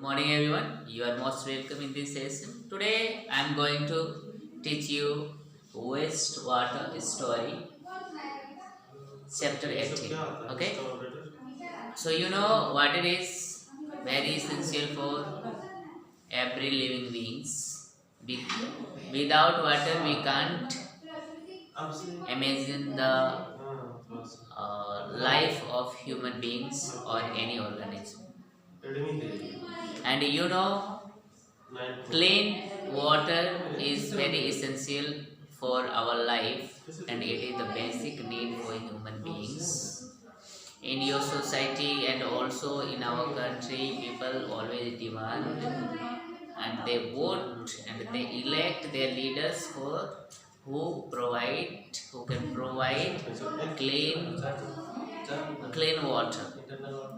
morning everyone. You are most welcome in this session. Today I am going to teach you wastewater story chapter 18. Okay? So you know water is very essential for every living beings. Without water we can't imagine the life of human beings or any organism. And you know clean water is very essential for our life and it is the basic need for human beings. In your society and also in our country, people always demand and they vote and they elect their leaders for who can provide clean clean water.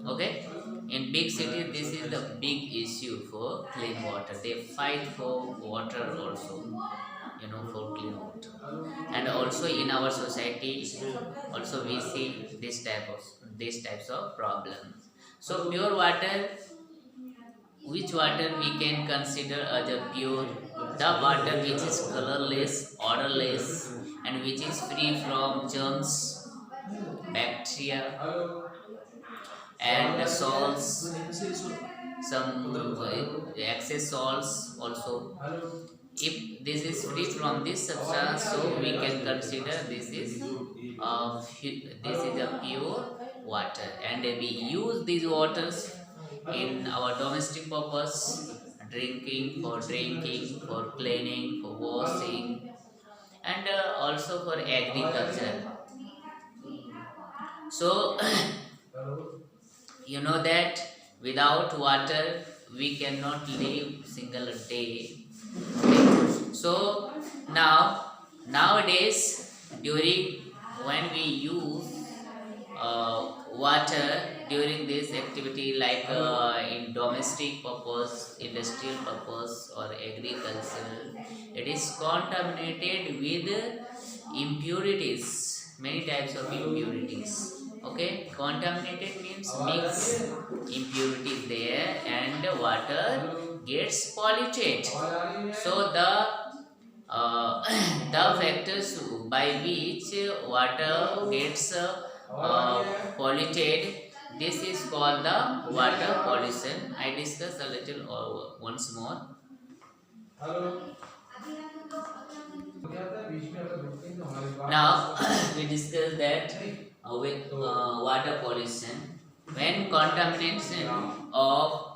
Okay, in big cities this is the big issue for clean water. They fight for water also, for clean water. And also in our society also we see these types of problems. So pure water, which water we can consider as a pure? The water which is colorless, odorless, and which is free from germs, bacteria, and salts, some excess salts also. If this is free from this substance, so we can consider this is a pure water, and we use these waters in our domestic purpose, drinking, for cleaning, for washing, and also for agriculture. So you know that without water we cannot live single day. So nowadays, during when we use water during this activity, like in domestic purpose, industrial purpose, or agriculture, it is contaminated with impurities, many types of impurities. Okay, contaminated means mix impurities there and water gets polluted. So uh, the factors by which water gets polluted, this is called the water pollution. I discuss a little once more. Now we discuss that with water pollution, when contamination of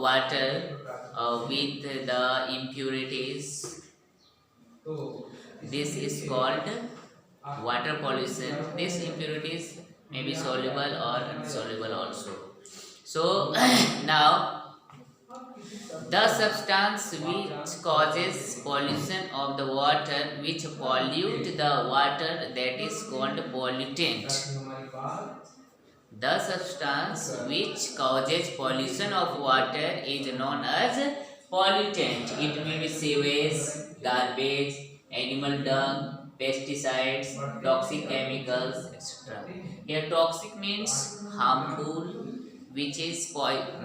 water with the impurities, this is called water pollution. These impurities may be soluble or insoluble also. So now the substance which causes pollution of the water, which pollute the water, that is called pollutant. The substance which causes pollution of water is known as pollutant. It may be sewage, garbage, animal dung, pesticides, toxic chemicals, etc. Here toxic means harmful, which is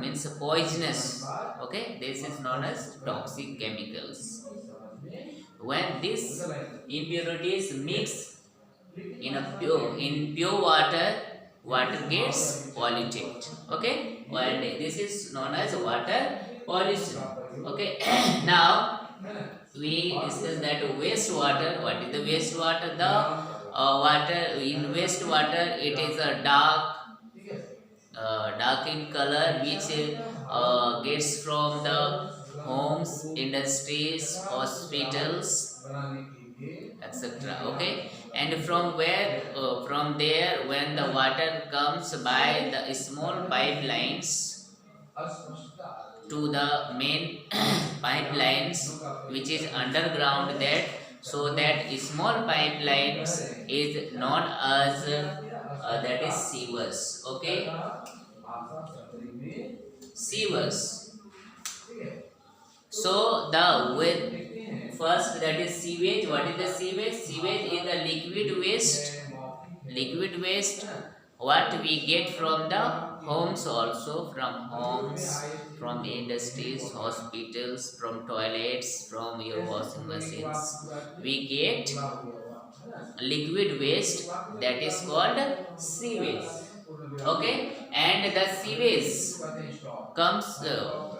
means poisonous. Okay, this is known as toxic chemicals. When these impurities mix in pure water, water gets polluted. Okay, and this is known as water pollution. Okay, now we discuss that wastewater. What is the wastewater? The water in wastewater, it is a dark in color, which gets from the homes, industries, hospitals, etc. Okay, and from there, when the water comes by the small pipelines to the main pipelines, which is underground, so that small pipelines is known as that is sewers. Okay, sewers. So the with first, that is sewage. What is the sewage? Sewage is the liquid waste. Liquid waste what we get from the homes also, from homes, from industries, hospitals, from toilets, from your washing machines, we get liquid waste, that is called sewage. Okay, and the sewage comes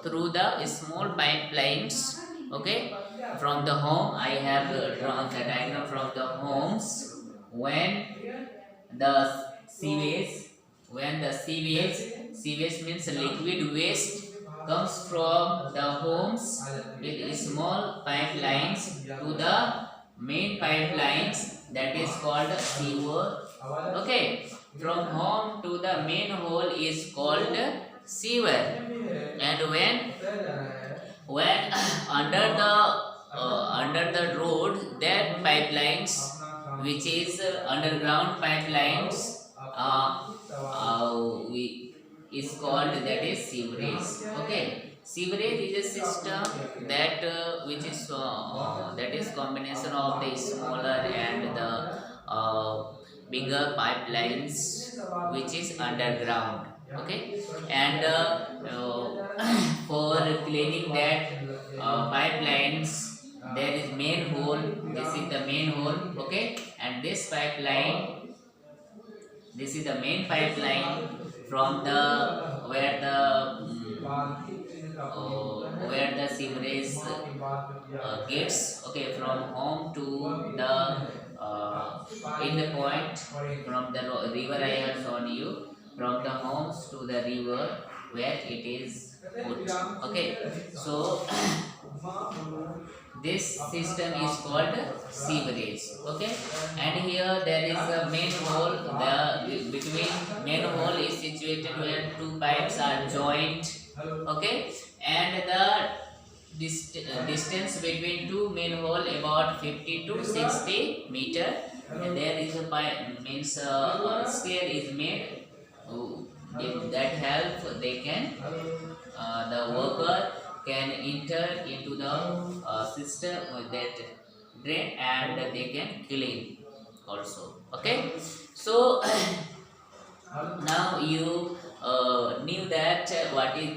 through the small pipelines. Okay, from the home I have drawn the diagram from the homes. When the sewage, sewage means liquid waste, comes from the homes with small pipelines to the main pipelines, that is called sewer. Okay, from home to the main hole is called sewer. And when under the road, that pipelines, which is underground pipelines, we is called, that is sewerage. Okay, sewerage is a system that which is that is combination of the smaller and the bigger pipelines, which is underground. Okay, and for cleaning that pipelines, there is main hole. This is the main hole. Okay, and this pipeline, this is the main pipeline from the where the where the sewerage gets. Okay, from home to the in the point, from the river I have shown you, from the homes to the river where it is put. Okay, so this system is called sewerage. Okay, and here there is a main hole. The between main hole is situated where two pipes are joined. Okay, and the distance between two main hole about 50 to 60 meter, and there is a pipe, means stair is made. If that help, they can the worker can enter into the system with that drain, and they can clean also. Okay, so now you knew that what is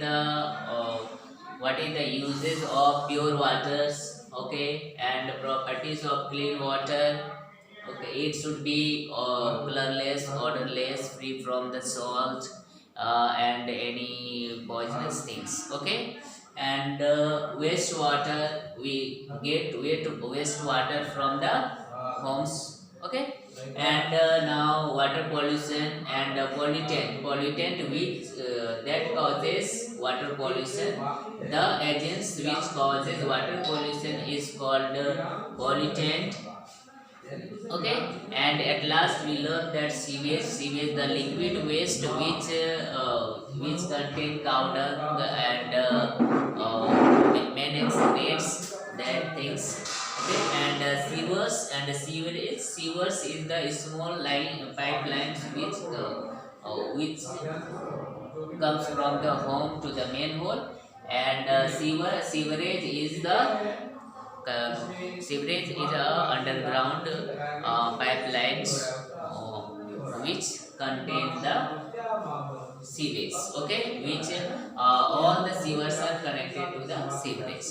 the uses of pure waters. Okay, and properties of clean water. Okay, it should be colorless, odorless, free from the salt and any poisonous things. Okay, and wastewater, we get wastewater from the homes. Okay, and now water pollution and pollutant which that causes water pollution. The agents which causes water pollution is called pollutant. Okay, and at last we learned that sewage, the liquid waste which contain cow dung and many excretes, that things. Okay, and sewers is the small line pipelines which comes from the home to the main hole, and sewerage is the sewerage is a underground pipelines which contain the sewage. Okay, which all the sewers are connected to the sewerage.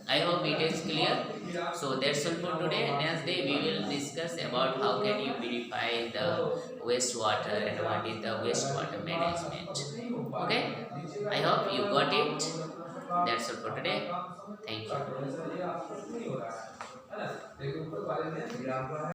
I hope it is clear. So that's all for today. Next day we will discuss about how can you purify the wastewater and what is the wastewater management. Okay, I hope you got it. That's all for today. Thank you.